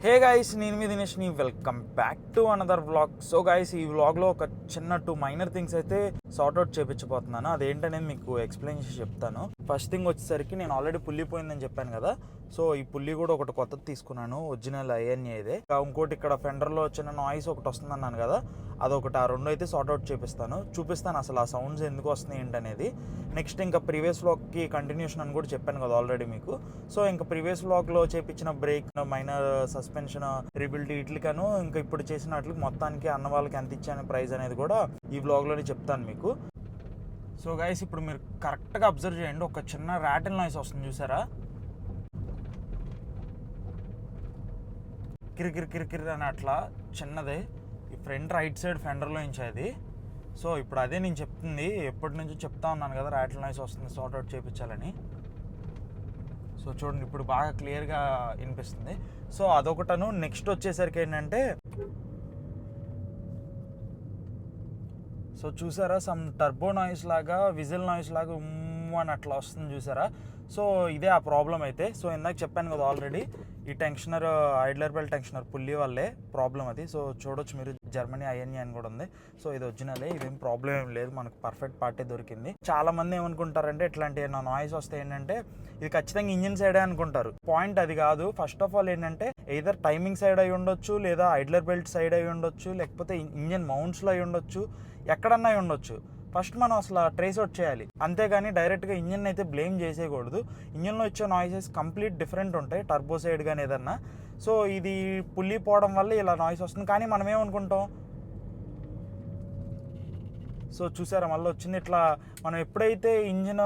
హే guys, నేను మీ దినేష్ని. Welcome back to another vlog. So guys, ఈ వ్లాగ్లో ఒక చిన్న 2 మైనర్ థింగ్స్ అయితే సార్ట్అవుట్ చేయించబోతున్నాను. అదేంటనేది మీకు ఎక్స్ప్లెయిన్ చేసి చెప్తాను. ఫస్ట్ థింగ్ వచ్చేసరికి, నేను ఆల్రెడీ పుల్లి పోయిందని చెప్పాను కదా. సో ఈ పుల్లి కూడా ఒకటి కొత్తది తీసుకున్నాను, ఒరిజినల్ ఐఎన్ఏదే. ఇంకోటి ఇక్కడ ఫెండర్లో చిన్న నాయిస్ ఒకటి వస్తుంది అన్నాను కదా, అదొకటి. ఆ రెండు అయితే సార్ట్అవుట్ చూపిస్తాను అసలు ఆ సౌండ్స్ ఎందుకు వస్తున్నాయి ఏంటనేది. నెక్స్ట్ ఇంకా ప్రీవియస్ వ్లాగ్కి కంటిన్యూషన్ అని కూడా చెప్పాను కదా ఆల్రెడీ మీకు. సో ఇంకా ప్రీవియస్ వ్లాగ్లో చేపించిన బ్రేక్, మైనర్ సస్పెన్షన్ రీబిల్డ్ వీటికను ఇంకా ఇప్పుడు చేసిన వాటికి మొత్తానికి అన్న వాళ్ళకి ఎంత ఇచ్చాను ప్రైస్ అనేది కూడా ఈ వ్లాగ్లోనే చెప్తాను మీకు. సో గైస్, ఇప్పుడు మీరు కరెక్ట్గా అబ్జర్వ్ చేయండి, ఒక చిన్న ర్యాటిల్ నాయిస్ వస్తుంది చూసారా, కిరికిరి అని అట్లా చిన్నదే. ఈ ఫ్రంట్ రైట్ సైడ్ ఫెండర్లో నుంచి అది. సో ఇప్పుడు అదే నేను చెప్తుంది, ఎప్పటి నుంచో చెప్తా ఉన్నాను కదా ర్యాటిల్ నాయిస్ వస్తుంది సార్ట్అవుట్ చేయించాలని. సో చూడండి, ఇప్పుడు బాగా క్లియర్గా వినిపిస్తుంది. సో అదొకటను. నెక్స్ట్ వచ్చేసరికి ఏంటంటే, సో చూసారా, సమ్ టర్బో నాయిస్ లాగా, విజిల్ నాయిస్ లాగా అని అట్లా వస్తుంది చూసారా. సో ఇదే ఆ ప్రాబ్లం అయితే. సో ఇందాక చెప్పాను కదా ఆల్రెడీ, ఈ టెన్షనర్, ఐడ్లర్ బెల్ట్ టెన్షనర్ పుల్లి వల్లే ప్రాబ్లం అది. సో చూడొచ్చు మీరు, జర్మనీ ఐఎన్ఏ అని కూడా ఉంది. సో ఇది ఒరిజినలే, ఇదేం ప్రాబ్లం ఏం లేదు, మనకు పర్ఫెక్ట్ పార్టే దొరికింది. చాలా మంది ఏమనుకుంటారంటే, ఇట్లాంటి నాయిస్ వస్తే ఏంటంటే ఇది ఖచ్చితంగా ఇంజిన్ సైడే అనుకుంటారు. పాయింట్ అది కాదు. ఫస్ట్ ఆఫ్ ఆల్ ఏంటంటే, ఎయిదర్ టైమింగ్ సైడ్ అయి ఉండొచ్చు, లేదా ఐడ్లర్ బెల్ట్ సైడ్ అయి ఉండొచ్చు, లేకపోతే ఇంజిన్ మౌంట్స్లో అయి ఉండొచ్చు, ఎక్కడన్నా అయి ఉండొచ్చు. ఫస్ట్ మనం అసలు ట్రేస్ అవుట్ చేయాలి, అంతేగాని డైరెక్ట్గా ఇంజిన్ అయితే బ్లేమ్ చేసేయకూడదు. ఇంజిన్లో ఇచ్చే నాయిసెస్ కంప్లీట్ డిఫరెంట్ ఉంటాయి, టర్బో సైడ్ కానీ ఏదన్నా. సో ఇది పుల్లి పోవడం వల్ల ఇలా నాయిస్ వస్తుంది. కానీ మనం ఏమనుకుంటాం, సో చూసారా మళ్ళీ వచ్చింది ఇట్లా. మనం ఎప్పుడైతే ఇంజిన్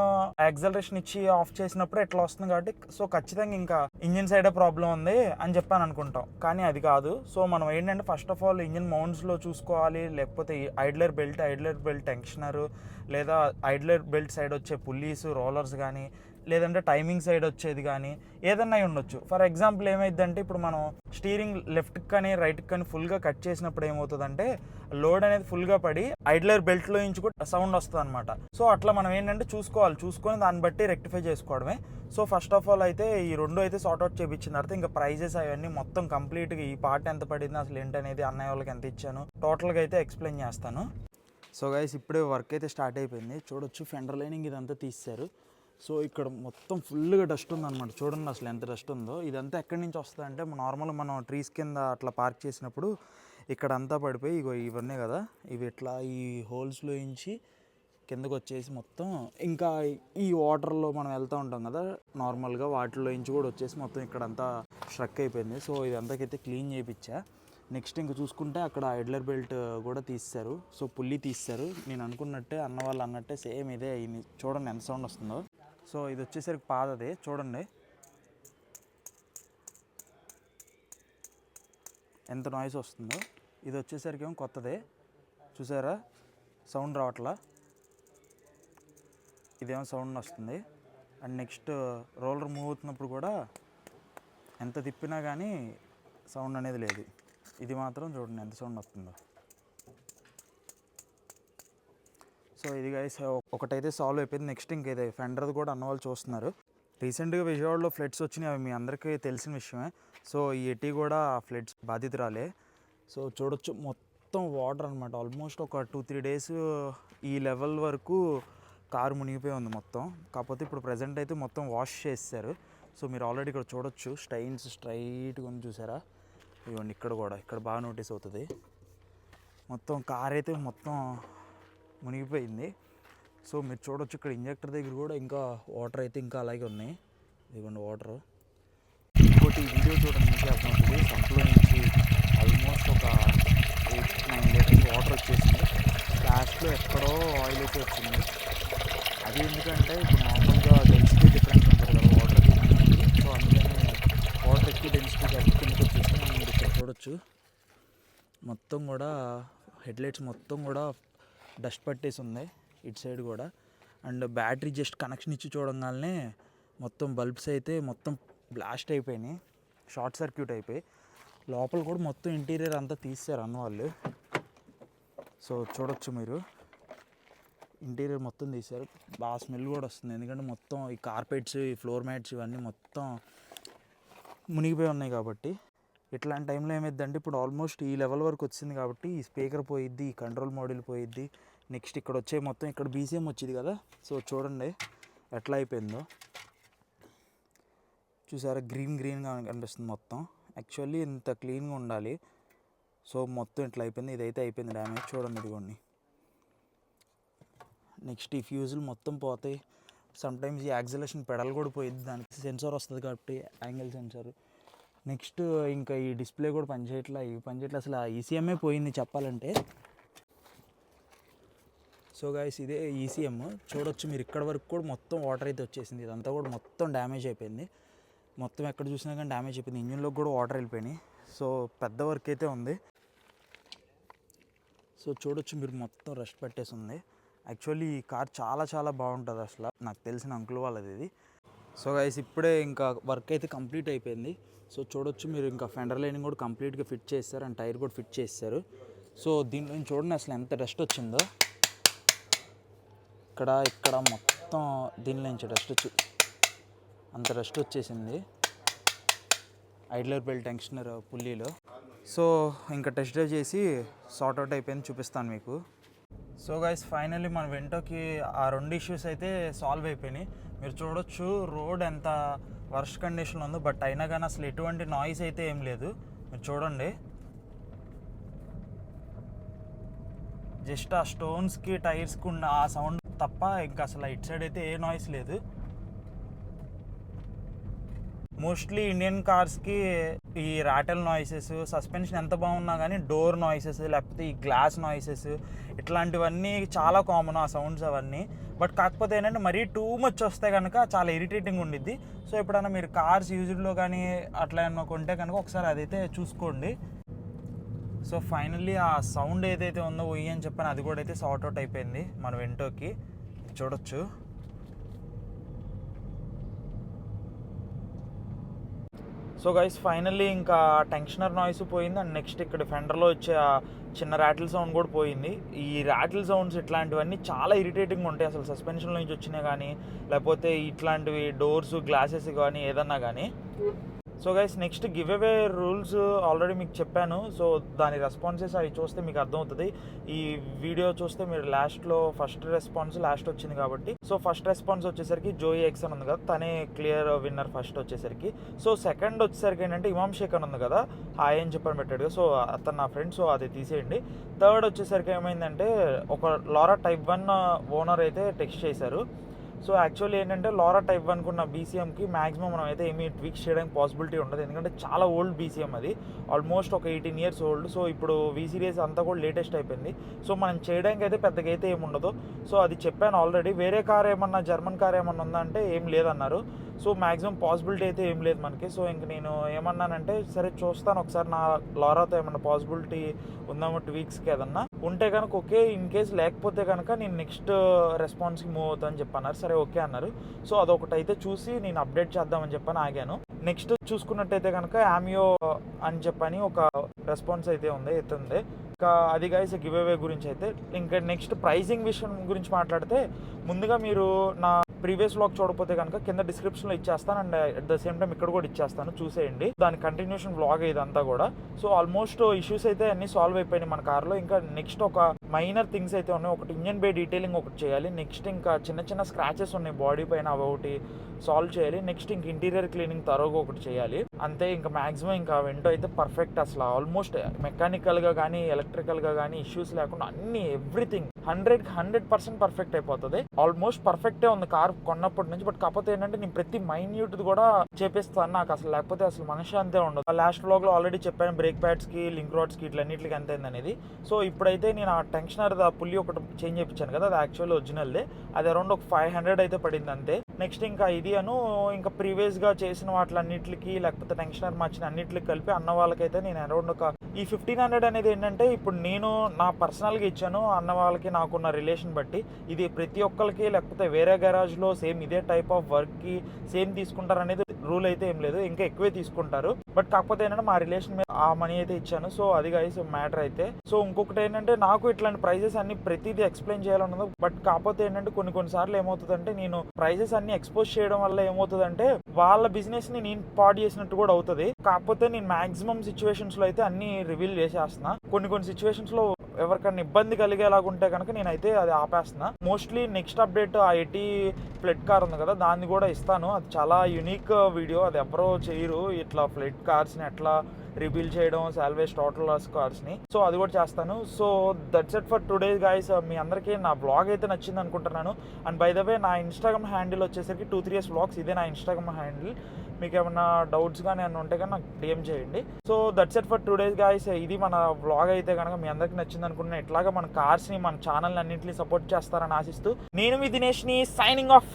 యాక్సలరేషన్ ఇచ్చి ఆఫ్ చేసినప్పుడు ఇట్లా వస్తుంది కాబట్టి, సో ఖచ్చితంగా ఇంకా ఇంజిన్ సైడే ప్రాబ్లం ఉంది అని చెప్పాను అనుకుంటాం. కానీ అది కాదు. సో మనం ఏంటంటే, ఫస్ట్ ఆఫ్ ఆల్ ఇంజిన్ మౌంట్స్లో చూసుకోవాలి, లేకపోతే ఐడ్లర్ బెల్ట్ టెన్షనర్, లేదా ఐడ్లర్ బెల్ట్ సైడ్ వచ్చే పుల్లీస్, రోలర్స్ కానీ, లేదంటే టైమింగ్ సైడ్ వచ్చేది కానీ ఏదన్నా ఉండొచ్చు. ఫర్ ఎగ్జాంపుల్ ఏమైందంటే, ఇప్పుడు మనం స్టీరింగ్ లెఫ్ట్కి కానీ రైట్కి కానీ ఫుల్గా కట్ చేసినప్పుడు ఏమవుతుందంటే, లోడ్ అనేది ఫుల్గా పడి ఐడ్లర్ బెల్ట్లో నుంచి కూడా సౌండ్ వస్తుంది అనమాట. సో అట్లా మనం ఏంటంటే చూసుకొని దాన్ని బట్టి రెక్టిఫై చేసుకోవడమే. సో ఫస్ట్ ఆఫ్ ఆల్ అయితే ఈ రెండు అయితే సార్ట్అవుట్ చేయించిన తర్వాత, ఇంకా ప్రైజెస్ అవన్నీ మొత్తం కంప్లీట్గా ఈ పార్ట్ ఎంత పడింది, అసలు ఏంటనేది, అన్నయ్య వాళ్ళకి ఎంత ఇచ్చాను, టోటల్గా అయితే ఎక్స్ప్లెయిన్ చేస్తాను. సో గైస్, ఇప్పుడే వర్క్ అయితే స్టార్ట్ అయిపోయింది. చూడొచ్చు, ఫెండర్ లైనింగ్ ఇదంతా తీస్తారు. సో ఇక్కడ మొత్తం ఫుల్గా డస్ట్ ఉందన్నమాట. చూడండి అసలు ఎంత డస్ట్ ఉందో. ఇదంతా ఎక్కడి నుంచి వస్తుంది అంటే, నార్మల్గా మనం ట్రీస్ కింద అట్లా పార్క్ చేసినప్పుడు ఇక్కడ అంతా పడిపోయి, ఇగో ఇవన్నీ కదా, ఇవి ఇట్లా ఈ హోల్స్లో నుంచి కిందకు వచ్చేసి మొత్తం, ఇంకా ఈ వాటర్లో మనం వెళ్తూ ఉంటాం కదా నార్మల్గా, వాటిలో నుంచి కూడా వచ్చేసి మొత్తం ఇక్కడంతా స్ట్రక్ అయిపోయింది. సో ఇదంతాకైతే క్లీన్ చేయించా. నెక్స్ట్ ఇంకా చూసుకుంటే, అక్కడ ఐడ్లర్ బెల్ట్ కూడా తీస్తారు. సో పుల్లి తీస్తారు. నేను అనుకున్నట్టే, అన్న వాళ్ళు అన్నట్టే సేమ్ ఇదే అయింది. చూడండి ఎంత సౌండ్ వస్తుందో. సో ఇది వచ్చేసరికి పాతదే, చూడండి ఎంత నాయిస్ వస్తుందో. ఇది వచ్చేసరికి ఏమో కొత్తదే, చూసారా సౌండ్ రావట్లా, ఇదేమో సౌండ్ వస్తుంది. అండ్ నెక్స్ట్ రోలర్ మూవ్ అవుతున్నప్పుడు కూడా ఎంత తిప్పినా కానీ సౌండ్ అనేది లేదు. ఇది మాత్రం చూడండి ఎంత సౌండ్ వస్తుందో. సో ఇది గైస్ ఒకటైతే సాల్వ్ అయిపోయింది. నెక్స్ట్ ఇంకేదే ఫెండర్ది కూడా అన్న వాళ్ళు చూస్తున్నారు. రీసెంట్గా విజయవాడలో ఫ్లడ్స్ వచ్చినాయి, అవి మీ అందరికీ తెలిసిన విషయమే. సో ఈ ఎటీ కూడా ఫ్లడ్స్ బాధితురాలే. సో చూడొచ్చు మొత్తం వాటర్ అనమాట. ఆల్మోస్ట్ ఒక 2-3 days ఈ లెవెల్ వరకు కారు మునిగిపోయి ఉంది మొత్తం. కాకపోతే ఇప్పుడు ప్రజెంట్ అయితే మొత్తం వాష్ చేస్తారు. సో మీరు ఆల్రెడీ ఇక్కడ చూడొచ్చు, స్టైన్స్ స్ట్రైట్గా ఉంది చూసారా. ఇవ్వండి, ఇక్కడ బాగా నోటీస్ అవుతుంది. మొత్తం కార్ అయితే మొత్తం మునిగిపోయింది. సో మీరు చూడొచ్చు, ఇక్కడ ఇంజెక్టర్ దగ్గర కూడా ఇంకా వాటర్ అయితే ఇంకా అలాగే ఉన్నాయి. ఇదిగోండి వాటర్. ఇంకోటి వీడియో చూడండి, మీకు అర్థమవుతుంది. సంపులో నుంచి ఆల్మోస్ట్ ఒక 8-9 లీటర్స్ వాటర్ వచ్చేసింది. లాస్ట్లో ఎక్కడో ఆయిల్ అయితే వచ్చింది. అది ఎందుకంటే, ఇప్పుడు నార్మల్గా డెన్సిటీ డిఫరెన్స్ ఉంటుంది కదా వాటర్. సో అందుకనే వాటర్ ఎక్కువ డెన్సిటీ కాబట్టి కిందకి వచ్చేసింది. మీరు ఇక్కడ చూడొచ్చు, మొత్తం కూడా హెడ్లైట్స్ మొత్తం కూడా డస్ట్ పట్టేసి ఉంది ఇటు సైడ్ కూడా. అండ్ బ్యాటరీ జస్ట్ కనెక్షన్ ఇచ్చి చూడగానే మొత్తం బల్బ్స్ అయితే మొత్తం బ్లాస్ట్ అయిపోయినాయి, షార్ట్ సర్క్యూట్ అయిపోయి. లోపల కూడా మొత్తం ఇంటీరియర్ అంతా తీస్తారు అన్న వాళ్ళు. సో చూడొచ్చు మీరు, ఇంటీరియర్ మొత్తం తీశారు. బాగా స్మెల్ కూడా వస్తుంది, ఎందుకంటే మొత్తం ఈ కార్పెట్స్, ఈ ఫ్లోర్ మ్యాట్స్ ఇవన్నీ మొత్తం మునిగిపోయి ఉన్నాయి కాబట్టి. ఇట్లాంటి టైంలో ఏమైందంటే ఇప్పుడు ఆల్మోస్ట్ ఈ లెవెల్ వరకు వచ్చింది కాబట్టి ఈ స్పీకర్ పోయిద్ది, ఈ కంట్రోల్ మాడ్యూల్ పోయిద్ది. నెక్స్ట్ ఇక్కడ వచ్చే మొత్తం ఇక్కడ బీసీఎం వచ్చింది కదా, సో చూడండి ఎట్లా అయిపోయిందో. చూసారా గ్రీన్గా కనిపిస్తుంది మొత్తం. యాక్చువల్లీ ఇంత క్లీన్గా ఉండాలి. సో మొత్తం ఇట్లా అయిపోయింది. ఇదైతే అయిపోయింది డ్యామేజ్. చూడండి ఇదిగోండి. నెక్స్ట్ ఈ ఫ్యూజులు మొత్తం పోతాయి. సమ్టైమ్స్ ఈ యాక్సిలేషన్ పెడల్ కూడా పోయిద్ది, దానికి సెన్సార్ వస్తుంది కాబట్టి యాంగిల్ సెన్సార్. నెక్స్ట్ ఇంకా ఈ డిస్ప్లే కూడా పనిచేయట్లా, ఇవి పనిచేయట్లా, అసలు ఆ ఈసీఎంఏ పోయింది చెప్పాలంటే. సో గైస్ ఇదే ఈసీఎం చూడొచ్చు మీరు. ఇక్కడ వరకు కూడా మొత్తం వాటర్ అయితే వచ్చేసింది. ఇదంతా కూడా మొత్తం డ్యామేజ్ అయిపోయింది. మొత్తం ఎక్కడ చూసినా కానీ డ్యామేజ్ అయిపోయింది. ఇంజిన్లోకి కూడా వాటర్ వెళ్ళిపోయినాయి. సో పెద్ద వర్క్ అయితే ఉంది. సో చూడొచ్చు మీరు మొత్తం రష్ పెట్టేసి ఉంది. యాక్చువల్లీ ఈ కార్ చాలా చాలా బాగుంటుంది. అసలు నాకు తెలిసిన అంకుల్ వాళ్ళది ఇది. సో గైస్ ఇప్పుడే ఇంకా వర్క్ అయితే కంప్లీట్ అయిపోయింది. సో చూడొచ్చు మీరు, ఇంకా ఫెండర్ లైనింగ్ కూడా కంప్లీట్గా ఫిట్ చేస్తారు అండ్ టైర్ కూడా ఫిట్ చేస్తారు. సో దీంట్లో చూడండి అసలు ఎంత డస్ట్ వచ్చిందో. ఇక్కడ మొత్తం దీనిలో నుంచి డస్ట్ అంత డస్ట్ వచ్చేసింది ఐడ్లర్ బెల్ట్ టెన్షనర్ పుల్లీలో. సో ఇంకా టెస్ట్ డ్రైవ్ చేసి సార్ట్ అవుట్ అయిపోయింది, చూపిస్తాను మీకు. సో గైస్ ఫైనల్లీ మన వెంటోకి ఆ 2 ఇష్యూస్ అయితే సాల్వ్ అయిపోయినాయి. మీరు చూడొచ్చు రోడ్ ఎంత వర్స్ట్ కండిషన్లో ఉందో, బట్ అయినా కానీ అసలు ఎటువంటి నాయిస్ అయితే ఏం లేదు. మీరు చూడండి, జస్ట్ ఆ స్టోన్స్కి టైర్స్కి ఉన్న ఆ సౌండ్ తప్ప ఇంకా అసలు ఇట్ సైడ్ అయితే ఏ నాయిస్ లేదు. మోస్ట్లీ ఇండియన్ కార్స్కి ఈ రాటల్ నాయిసెస్, సస్పెన్షన్ ఎంత బాగున్నా కానీ డోర్ నాయిసెస్ లేకపోతే ఈ గ్లాస్ నాయిసెస్ ఇట్లాంటివన్నీ చాలా కామన్ ఆ సౌండ్స్ అవన్నీ. బట్ కాకపోతే ఏంటంటే మరీ టూ మచ్ వస్తే కనుక చాలా ఇరిటేటింగ్ ఉండిద్ది. సో ఎప్పుడైనా మీరు కార్స్ యూజ్డ్లో కానీ అట్లా ఏమన్నా కొంటే కనుక ఒకసారి అదైతే చూసుకోండి. సో ఫైనల్లీ ఆ సౌండ్ ఏదైతే ఉందో ఒయ్యి అని చెప్పాను, అది కూడా అయితే సార్ట్ అవుట్ అయిపోయింది మన వెంటోకి. చూడొచ్చు. సో గైస్ ఫైనల్లీ ఇంకా టెన్షనర్ నాయిస్ పోయింది అండ్ నెక్స్ట్ ఇక్కడ ఫెండర్లో వచ్చే ఆ చిన్న ర్యాటిల్ సౌండ్ కూడా పోయింది. ఈ ర్యాటిల్ సౌండ్స్ ఇట్లాంటివన్నీ చాలా ఇరిటేటింగ్ ఉంటాయి అసలు సస్పెన్షన్లో నుంచి వచ్చినాయి కానీ లేకపోతే ఇట్లాంటివి డోర్స్ గ్లాసెస్ కానీ ఏదన్నా కానీ. So guys next give away rules already మీకు చెప్పాను. సో దాని రెస్పాన్సెస్ అవి చూస్తే మీకు అర్థమవుతుంది. ఈ వీడియో చూస్తే మీరు లాస్ట్లో ఫస్ట్ రెస్పాన్స్ లాస్ట్ వచ్చింది కాబట్టి, సో ఫస్ట్ రెస్పాన్స్ వచ్చేసరికి జోయి ఎక్స్ అని ఉంది కదా, తనే క్లియర్ విన్నర్ ఫస్ట్ వచ్చేసరికి. సో సెకండ్ వచ్చేసరికి ఏంటంటే ఇమామ్ షేక్ అని ఉంది కదా, హాయ్ అని చెప్పని పెట్టాడు. సో అతను నా ఫ్రెండ్, సో అది తీసేయండి. థర్డ్ వచ్చేసరికి ఏమైందంటే ఒక లారా టైప్ 1 ఓనర్ అయితే టెక్స్ట్ చేశారు. సో యాక్చువల్లీ ఏంటంటే లారా టైప్ 1 ఉన్న బీసీఎంకి మ్యాక్సిమం మనం అయితే ఏమీ ట్విక్స్ చేయడానికి పాసిబిలిటీ ఉండదు, ఎందుకంటే చాలా ఓల్డ్ బీసీఎం అది, ఆల్మోస్ట్ ఒక 18 years ఓల్డ్. సో ఇప్పుడు వీ సిరీస్ అంతా కూడా లేటెస్ట్ అయిపోయింది. సో మనం చేయడానికి అయితే పెద్దగా అయితే ఏమి ఉండదు. సో అది చెప్పాను ఆల్రెడీ. వేరే కార్ ఏమన్నా జర్మన్ కార్ ఏమన్నా ఉందా అంటే ఏం లేదన్నారు. సో మ్యాక్సిమం పాసిబిలిటీ అయితే ఏం లేదు మనకి. సో ఇంక నేను ఏమన్నానంటే సరే చూస్తాను ఒకసారి నా లారాతో ఏమన్నా పాసిబిలిటీ ఉందామో ట్వీక్స్కి ఏదన్నా ఉంటే కనుక ఓకే, ఇన్ కేస్ లేకపోతే కనుక నేను నెక్స్ట్ రెస్పాన్స్కి మూవ్ అవుతాను చెప్పన్నారు. సరే ఓకే అన్నారు. సో అదొకటి అయితే చూసి నేను అప్డేట్ చేద్దామని చెప్పని ఆగాను. నెక్స్ట్ చూసుకున్నట్టయితే కనుక యామియో అని చెప్పని ఒక రెస్పాన్స్ అయితే ఉంది ఎత్తుంది. ఇంకా అది గైస్ గివ్ అవే గురించి అయితే. ఇంకా నెక్స్ట్ ప్రైజింగ్ విషయం గురించి మాట్లాడితే ముందుగా మీరు నా ప్రీవియస్ వ్లాగ్ చూడకపోతే కనుక కింద డిస్క్రిప్షన్లో ఇచ్చేస్తాను and at the same time ఇక్కడ కూడా ఇచ్చేస్తాను, చూసేయండి. దాని కంటిన్యూషన్ వ్లాగ్ ఇదంతా కూడా. సో ఆల్మోస్ట్ ఇష్యూస్ అయితే అన్ని సాల్వ్ అయిపోయినాయి మన కార్లో. ఇంకా నెక్స్ట్ ఒక మైనర్ థింగ్స్ అయితే ఉన్నాయి. ఒకటి ఇంజన్ బే డీటెయిలింగ్ ఒకటి చేయాలి. నెక్స్ట్ ఇంకా చిన్న చిన్న స్క్రాచెస్ ఉన్నాయి బాడీ పైన, అవి ఒకటి సాల్వ్ చేయాలి. నెక్స్ట్ ఇంక ఇంటీరియర్ క్లీనింగ్ తరోగా ఒకటి చేయాలి. అంతే. ఇంకా మాక్సిమం ఇంకా వెంటో అయితే పర్ఫెక్ట్, అసలు ఆల్మోస్ట్ మెకానికల్గా కానీ ఎలక్ట్రికల్గా కానీ ఇష్యూస్ లేకుండా అన్ని ఎవ్రీథింగ్ 100% పర్ఫెక్ట్ అయిపోతుంది. ఆల్మోస్ట్ పర్ఫెక్టే ఉంది కార్ కొన్నప్పటి నుంచి. బట్ కాకపోతే ఏంటంటే నేను ప్రతి మైన్యూట్ కూడా చేపిస్తాను, నాకు అసలు లేకపోతే అసలు మనిషి అంతే ఉండదు. లాస్ట్ వ్లాగ్ లో ఆల్రెడీ చెప్పాను బ్రేక్ ప్యాడ్స్ కి లింక్ రాడ్స్ కి ఇట్లన్నిటికి ఎంత అయింది అనేది. సో ఇప్పుడైతే నేను ఆ టెన్షనర్ పుల్లి ఒకటి చేంజ్ చేయించాను కదా, అది యాక్చువల్లీ ఒరిజినల్దే. అది అరౌండ్ ఒక 500 అయితే పడింది అంతే. నెక్స్ట్ ఇంకా ఇది ఇంకా ప్రీవియస్ గా చేసిన వాటిలన్నిటికి లేకపోతే టెన్షనర్ మార్చిన అన్నిటికి కలిపి అన్న వాళ్ళకైతే నేను అరౌండ్ ఒక ఈ 1500 అనేది ఏంటంటే ఇప్పుడు నేను నా పర్సనల్గా ఇచ్చాను. అన్న వాళ్ళకి నాకున్న రిలేషన్ బట్టి ఇది ప్రతి ఒక్కరికి లేకపోతే వేరే గరాజ్లో సేమ్ ఇదే టైప్ ఆఫ్ వర్క్కి సేమ్ తీసుకుంటారు అనేది రూల్ అయితే ఏం లేదు, ఇంకా ఎక్కువే తీసుకుంటారు. బట్ కాకపోతే ఏంటంటే మా రిలేషన్ మీద ఆ మనీ అయితే ఇచ్చాను. సో అది గైస్ మ్యాటర్ అయితే. సో ఇంకొకటి ఏంటంటే నాకు ఇట్లాంటి ప్రైజెస్ అన్ని ప్రతిదీ ఎక్స్ప్లెయిన్ చేయాలన్నది. బట్ కాకపోతే ఏంటంటే కొన్నిసార్లు ఏమవుతుందంటే నేను ప్రైజెస్ అన్ని ఎక్స్పోజ్ చేయడం వల్ల ఏమవుతుందంటే వాళ్ళ బిజినెస్ ని నేను పాడు చేసినట్టు కూడా అవుతుంది. కాకపోతే నేను మాక్సిమం సిచ్యువేషన్స్ లో అయితే అన్ని రివీల్ చేసేస్తున్నా. కొన్ని సిచ్యువేషన్స్ లో ఎవరికైనా ఇబ్బంది కలిగేలాగా ఉంటే కనుక నేనైతే అది ఆపేస్తున్నా. మోస్ట్లీ నెక్స్ట్ అప్డేట్ ఆ 80 ఫ్లడ్ కార్ ఉంది కదా, దాన్ని కూడా ఇస్తాను. అది చాలా యూనిక్ వీడియో, అది ఎవరో చేయరు. ఇట్లా ఫ్లడ్ కార్స్ ని ఎట్లా రివీల్ చేయడం, సాల్వేజ్ టోటల్ లాస్ కార్స్ ని. సో అది కూడా చేస్తాను. So that's it for today guys. మీ అందరికీ నా బ్లాగ్ అయితే నచ్చింది అనుకుంటున్నాను. అండ్ బై ద వే నా ఇన్స్టాగ్రామ్ హ్యాండిల్ వచ్చేసరికి 2-3 years వ్లాగ్స్, ఇదే నా ఇన్స్టాగ్రామ్ హ్యాండిల్. మీకు ఏమన్నా డౌట్స్ కానీ ఏమన్నా ఉంటే కానీ నాకు డిఎం చేయండి. So that's it for today guys. ఇది మన వ్లాగ్ అయితే కనుక మీ అందరికీ నచ్చింది అనుకుంటున్నాను. ఇట్లాగా మన కార్స్ ని, మన ఛానల్ అన్నింటినీ సపోర్ట్ చేస్తారని ఆశిస్తూ నేను మీ దినేష్ని సైనింగ్ ఆఫ్.